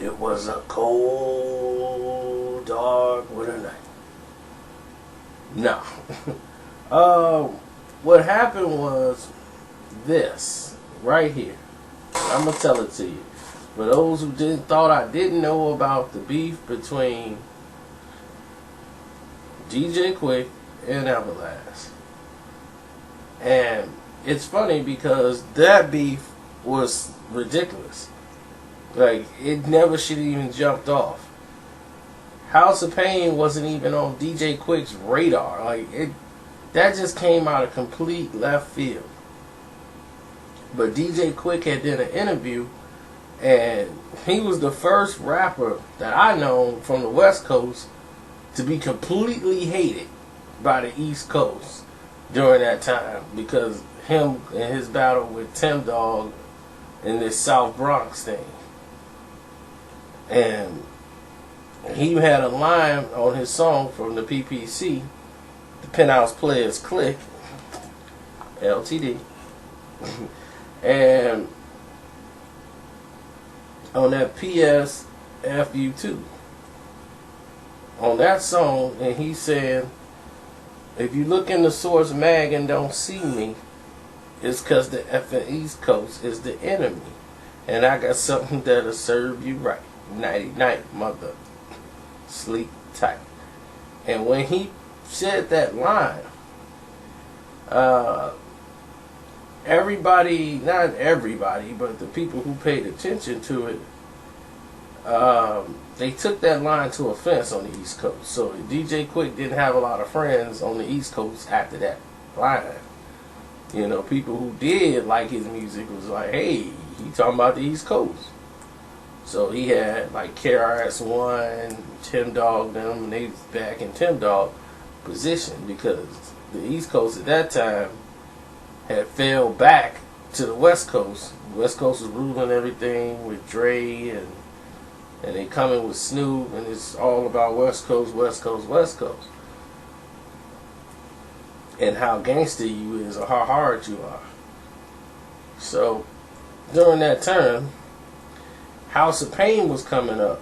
It was a cold, dark winter night. No. What happened was this right here. I'm gonna tell it to you. For those who thought I didn't know about the beef between DJ Quik and Everlast. And it's funny because that beef was ridiculous. Like, it never should have even jumped off. House of Pain wasn't even on DJ Quik's radar. Like, that just came out of complete left field. But DJ Quik had done an interview, and he was the first rapper that I know from the West Coast to be completely hated by the East Coast during that time, because him and his battle with Tim Dog in this South Bronx thing. And he had a line on his song from the PPC, the Penthouse Players Click, LTD, and on that PSFU2, on that song, and he said, if you look in the Source Mag and don't see me, it's because the effing East Coast is the enemy. And I got something that'll serve you right. Nighty night, mother. Sleep tight. And when he said that line, everybody, not everybody, but the people who paid attention to it, they took that line to offense on the East Coast. So DJ Quik didn't have a lot of friends on the East Coast after that line. You know, people who did like his music was like, hey, he talking about the East Coast. So he had like KRS-One, Tim Dog, them, and they was back in Tim Dog position because the East Coast at that time had fell back to the West Coast. The West Coast was ruling everything with Dre, and they coming with Snoop, and it's all about West Coast, West Coast, West Coast. And how gangster you is or how hard you are. So during that time, House of Pain was coming up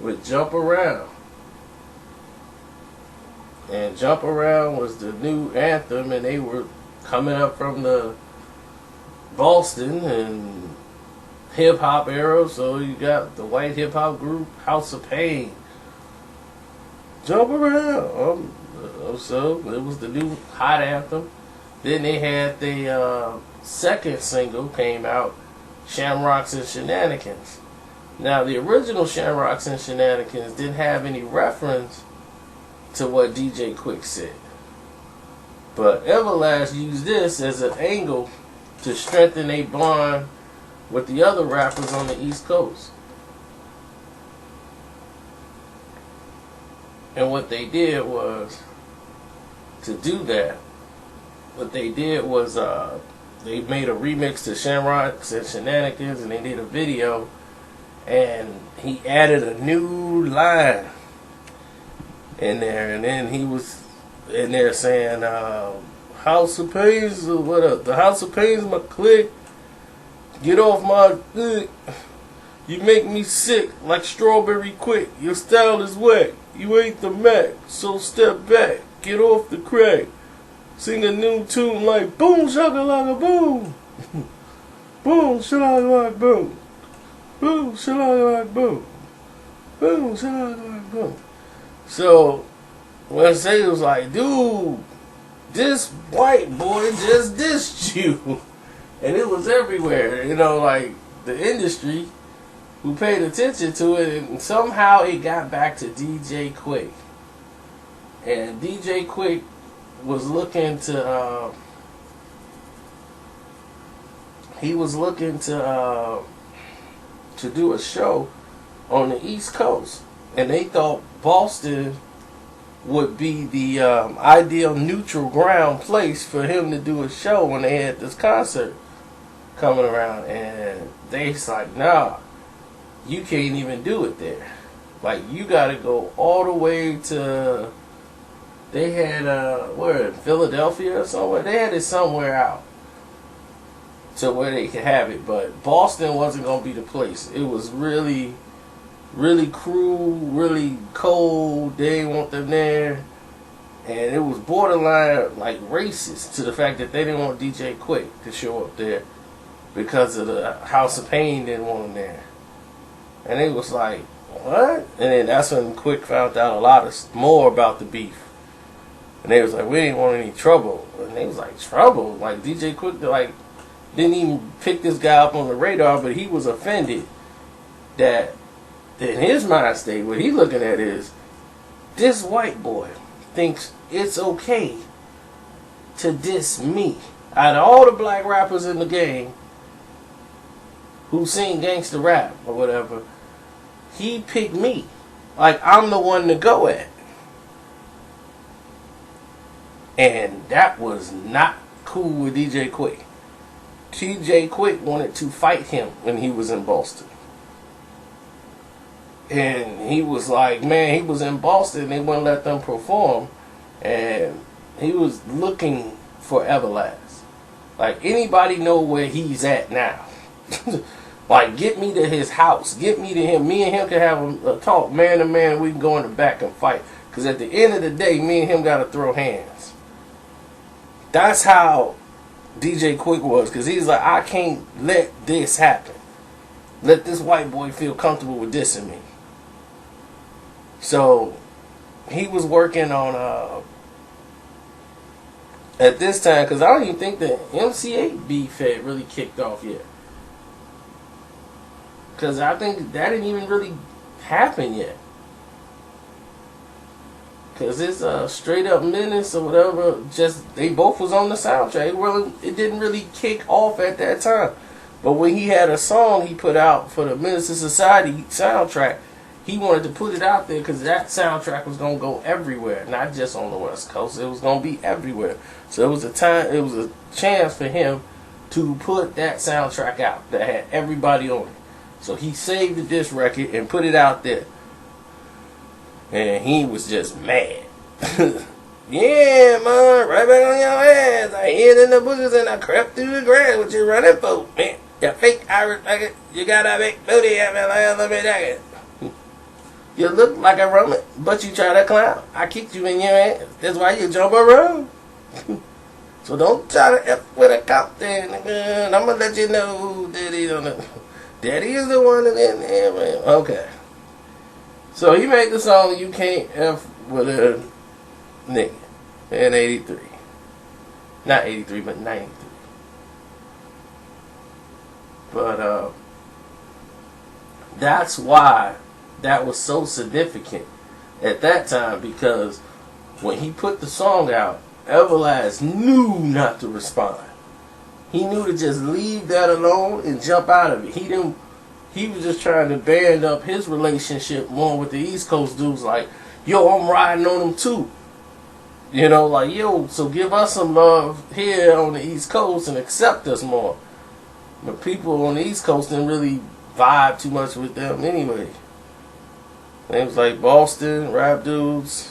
with Jump Around. And Jump Around was the new anthem, and they were coming up from the Boston and hip hop era, so you got the white hip hop group House of Pain. Jump Around. So it was the new hot anthem. Then they had the second single came out, Shamrocks and Shenanigans. Now the original Shamrocks and Shenanigans didn't have any reference to what DJ Quik said. But Everlast used this as an angle to strengthen a bond with the other rappers on the East Coast. And what they did was, to do that, what they did was they made a remix to Shamrocks and Shenanigans, and they did a video, and he added a new line in there, and then he was in there saying, House of Pain's, what up? The House of Pain's my clique. Get off my dick. You make me sick like strawberry quick. Your style is whack. You ain't the Mac, so step back. Get off the crack. Sing a new tune like boom shakalaka boom. Boom shakalaka boom. Boom shakalaka boom. Boom shakalaka boom. So when Say was like, dude, this white boy just dissed you. And it was everywhere, you know, like the industry who paid attention to it, and somehow it got back to DJ Quik. And DJ Quik was looking to do a show on the East Coast, and they thought Boston would be the ideal neutral ground place for him to do a show when they had this concert coming around. And they's like, nah, you can't even do it there. Like, you gotta go all the way to, they had where, Philadelphia or somewhere. They had it somewhere out. to where they could have it. But Boston wasn't going to be the place. It was really, really cruel, really cold. They didn't want them there. And it was borderline like racist to the fact that they didn't want DJ Quik to show up there because of the House of Pain didn't want him there. And it was like, what? And then that's when Quik found out a lot more about the beef. And they was like, we didn't want any trouble. And they was like, trouble? Like DJ Quik like didn't even pick this guy up on the radar, but he was offended that in his mind state, what he looking at is this white boy thinks it's okay to diss me. Out of all the black rappers in the game who sing gangster rap or whatever, he picked me. Like I'm the one to go at. And that was not cool with DJ Quik. DJ Quik wanted to fight him when he was in Boston. And he was like, man, he was in Boston, they wouldn't let them perform. And he was looking for Everlast. Like, anybody know where he's at now? Like, get me to his house. Get me to him. Me and him can have a talk, man to man, and we can go in the back and fight. Because at the end of the day, me and him got to throw hands. That's how DJ Quik was. Because he's like, I can't let this happen. Let this white boy feel comfortable with dissing me. So he was working on at this time, because I don't even think the MC8 beef had really kicked off yet, because I think that didn't even really happen yet, because it's Straight Up Menace or whatever, just they both was on the soundtrack. It didn't really kick off at that time. But when he had a song he put out for the Menace to Society soundtrack, he wanted to put it out there because that soundtrack was going to go everywhere, not just on the West Coast. It was going to be everywhere. So it was a chance for him to put that soundtrack out that had everybody on it. So he saved the disc record and put it out there. And he was just mad. Yeah, man, right back on your ass. I hid in the bushes and I crept through the grass. What you running for, man? You fake Irish nugget. You got a big booty at me like a bit jacket. You look like a Roman, but you try to clown. I kicked you in your ass. That's why you jump around. So don't try to F with a cop there, nigga. I'm going to let you know who Daddy on the... Daddy is the one in there, man. Okay. So he made the song You Can't F with a nigga in 83. Not 83, but 93. But that's why that was so significant at that time, because when he put the song out, Everlast knew not to respond. He knew to just leave that alone and jump out of it. He was just trying to band up his relationship more with the East Coast dudes, like, yo, I'm riding on them too. You know, like, yo, so give us some love here on the East Coast and accept us more. But people on the East Coast didn't really vibe too much with them anyway. It was like Boston, rap dudes,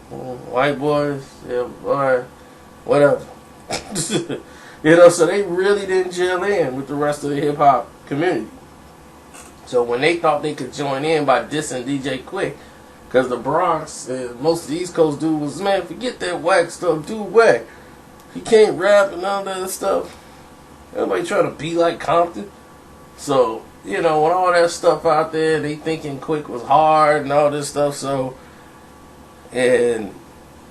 white boys, yeah, boy, whatever. You know, so they really didn't gel in with the rest of the hip-hop community. So when they thought they could join in by dissing DJ Quik, because the Bronx and most of the East Coast dude was, man, forget that whack stuff, dude whack. He can't rap and all that other stuff. Everybody trying to be like Compton. So, you know, when all that stuff out there, they thinking Quik was hard and all this stuff, so, and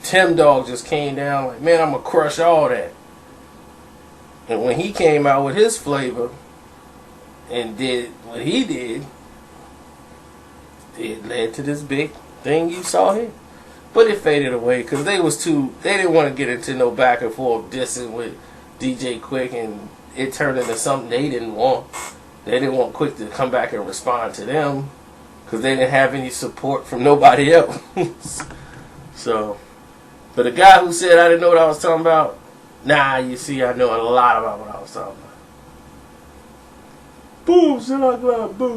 Tim Dog just came down like, man, I'm going to crush all that. And when he came out with his flavor and did what he did, it led to this big thing you saw here. But it faded away because they didn't want to get into no back and forth dissing with DJ Quik, and it turned into something they didn't want. They didn't want Quik to come back and respond to them because they didn't have any support from nobody else. So, but the guy who said I didn't know what I was talking about, nah, you see, I know a lot about what I was talking about. Boom, shit like that, boom.